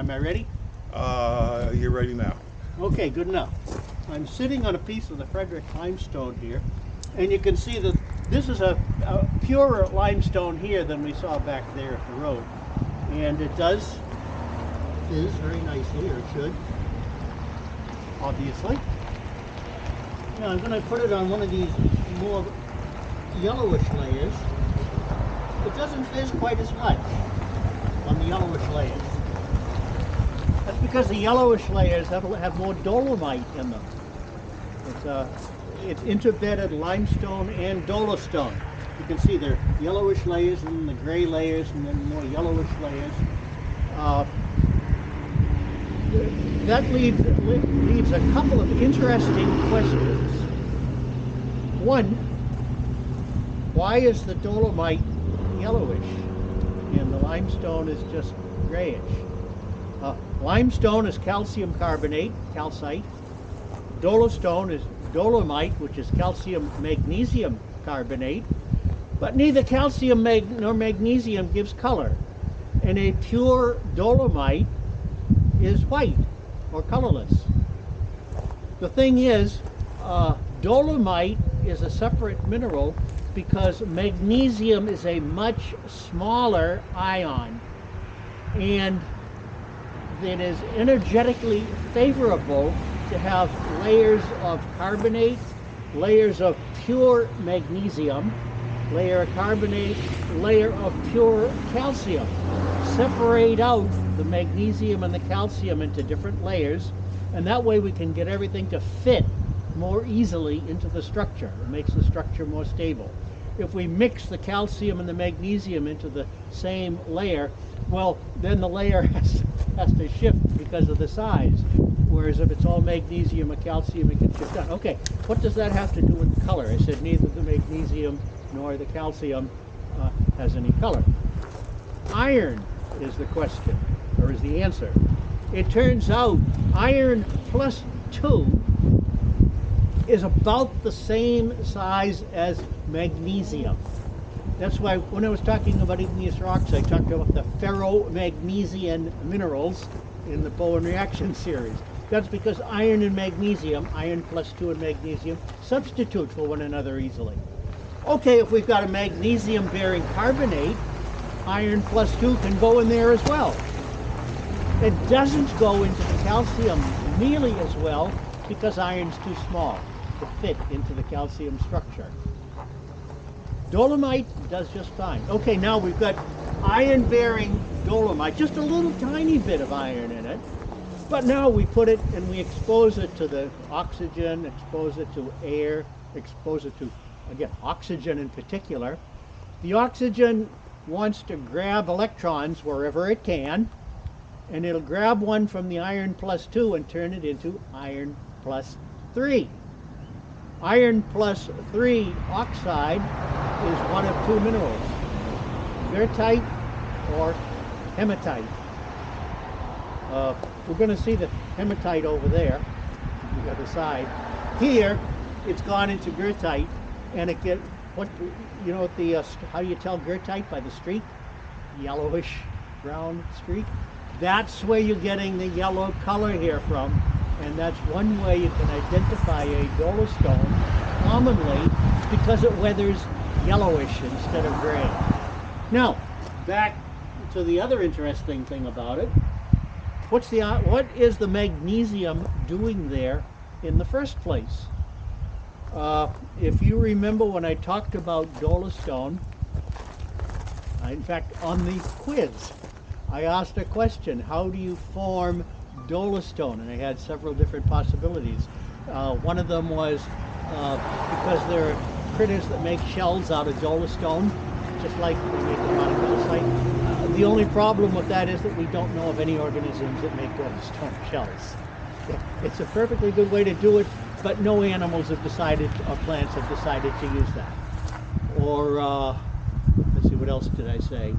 Am I ready? You're ready now. Okay, good enough. I'm sitting on a piece of the Frederick limestone here, and you can see that this is a purer limestone here than we saw back there at the road. And it is very nicely, or it should, obviously. Now I'm going to put it on one of these more yellowish layers. It doesn't fizz quite as much on the yellowish layers. That's because the yellowish layers have more dolomite in them. It's interbedded limestone and dolostone. You can see they're yellowish layers and then the gray layers and then more yellowish layers. That leaves a couple of interesting questions. One, why is the dolomite yellowish and the limestone is just grayish? Limestone is calcium carbonate, calcite. Dolostone is dolomite, which is calcium magnesium carbonate. But neither calcium nor magnesium gives color. And a pure dolomite is white or colorless. The thing is, dolomite is a separate mineral because magnesium is a much smaller ion, and it is energetically favorable to have layers of carbonate, layers of pure magnesium, layer of carbonate, layer of pure calcium. Separate out the magnesium and the calcium into different layers, and that way we can get everything to fit more easily into the structure. It makes the structure more stable. If we mix the calcium and the magnesium into the same layer, well, then the layer has to shift because of the size. Whereas if it's all magnesium or calcium, it can shift down. Okay, what does that have to do with color? I said neither the magnesium nor the calcium has any color. Iron is the question, or is the answer. It turns out iron plus 2 is about the same size as magnesium. That's why when I was talking about igneous rocks, I talked about the ferromagnesian minerals in the Bowen reaction series. That's because iron and magnesium, iron plus 2 and magnesium, substitute for one another easily. Okay, if we've got a magnesium-bearing carbonate, iron plus 2 can go in there as well. It doesn't go into the calcium nearly as well because iron's too small to fit into the calcium structure. Dolomite does just fine. Okay, now we've got iron-bearing dolomite, just a little tiny bit of iron in it. But now we put it and we expose it to the oxygen, expose it to air, expose it to, again, oxygen in particular. The oxygen wants to grab electrons wherever it can, and it'll grab one from the iron plus 2 and turn it into iron plus 3. Iron plus 3 oxide is one of two minerals, goethite or hematite. We're going to see the hematite over there, on the other side. Here, it's gone into goethite, and it get what you know. How do you tell goethite? By the streak, yellowish brown streak. That's where you're getting the yellow color here from, and that's one way you can identify a dolostone. Commonly, because it weathers yellowish instead of gray. Now, back to the other interesting thing about it. What is the magnesium doing there in the first place? If you remember when I talked about dolostone, in fact on the quiz, I asked a question, how do you form dolostone? And I had several different possibilities. One of them was because there are critters that make shells out of dolostone, just like we make them out of calcite. The only problem with that is that we don't know of any organisms that make dolostone shells. It's a perfectly good way to do it, but no animals have decided, or plants have decided to use that. Or, let's see, what else did I say?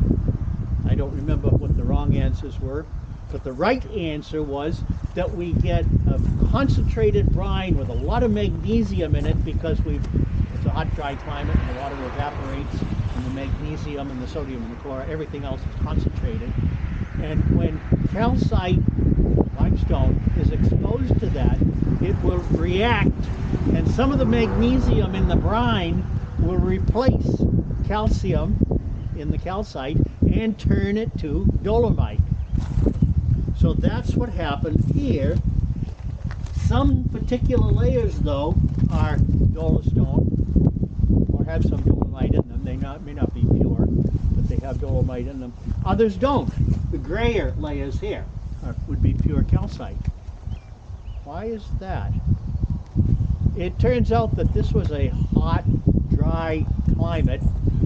I don't remember what the wrong answers were, but the right answer was that we get a concentrated brine with a lot of magnesium in it because it's a hot, dry climate and the water evaporates, and the magnesium and the sodium and the chloride, everything else is concentrated. And when calcite limestone is exposed to that, it will react, and some of the magnesium in the brine will replace calcium in the calcite and turn it to dolomite. So that's what happened here. Some particular layers, though, are dolostone or have some dolomite in them. They may not be pure, but they have dolomite in them. Others don't. The grayer layers here would be pure calcite. Why is that? It turns out that this was a hot, dry climate,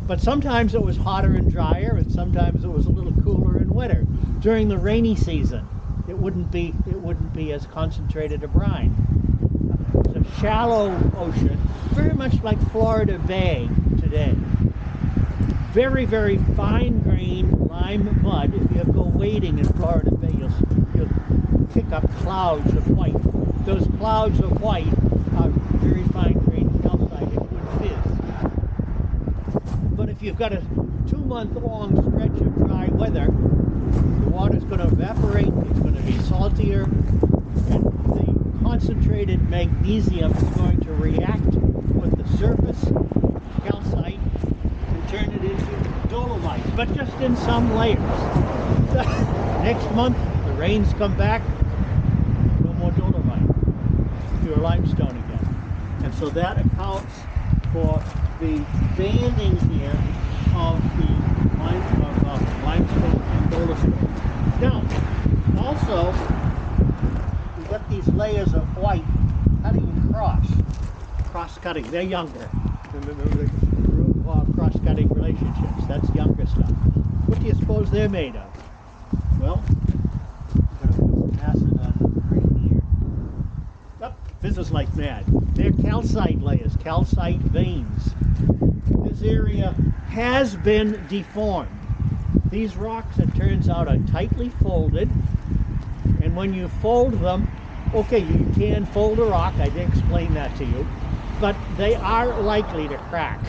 but sometimes it was hotter and drier, and sometimes it was a little cooler and wetter. During the rainy season, it wouldn't be as concentrated a brine. It's a shallow ocean, very much like Florida Bay today. Very, very fine-grained lime mud. If you ever go wading in Florida Bay, you'll pick up clouds of white. Those clouds of white are very fine-grained calcite. It would fizz. But if you've got a 2-month-long stretch of dry weather, the water's going to evaporate. It's going to be saltier, and the concentrated magnesium is going to react with the surface calcite and turn it into dolomite, but just in some layers. Next month, the rains come back, no more dolomite, pure limestone again. And so that accounts for the banding here of the limestone and dolostone. Now, also, we've got these layers of white cutting cross-cutting. They're younger. Remember cross-cutting relationships. That's younger stuff. What do you suppose they're made of? Well, I'm going to put some acid on them right here. Oh, fizzes like mad. They're calcite layers, calcite veins. This area has been deformed. These rocks, it turns out, are tightly folded, and when you fold them, okay, you can fold a rock, I did explain that to you, but they are likely to crack.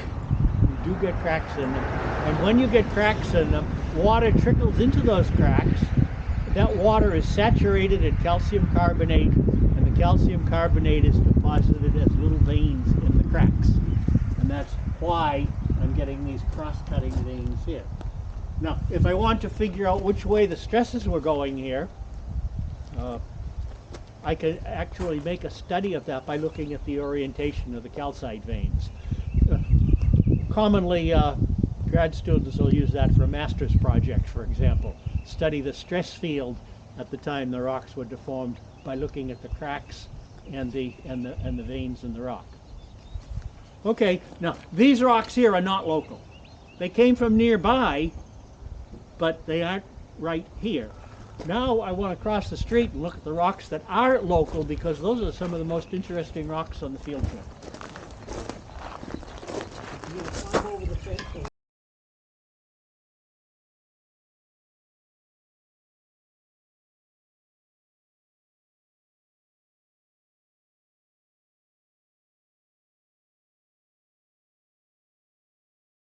You do get cracks in them, and when you get cracks in them, water trickles into those cracks. That water is saturated in calcium carbonate, and the calcium carbonate is deposited as little veins in the cracks, and that's why I'm getting these cross-cutting veins here. Now, if I want to figure out which way the stresses were going here, I could actually make a study of that by looking at the orientation of the calcite veins. Commonly, grad students will use that for a master's project, for example. Study the stress field at the time the rocks were deformed by looking at the cracks and the veins in the rock. Okay, now these rocks here are not local. They came from nearby, but they aren't right here. Now I want to cross the street and look at the rocks that are local, because those are some of the most interesting rocks on the field trip.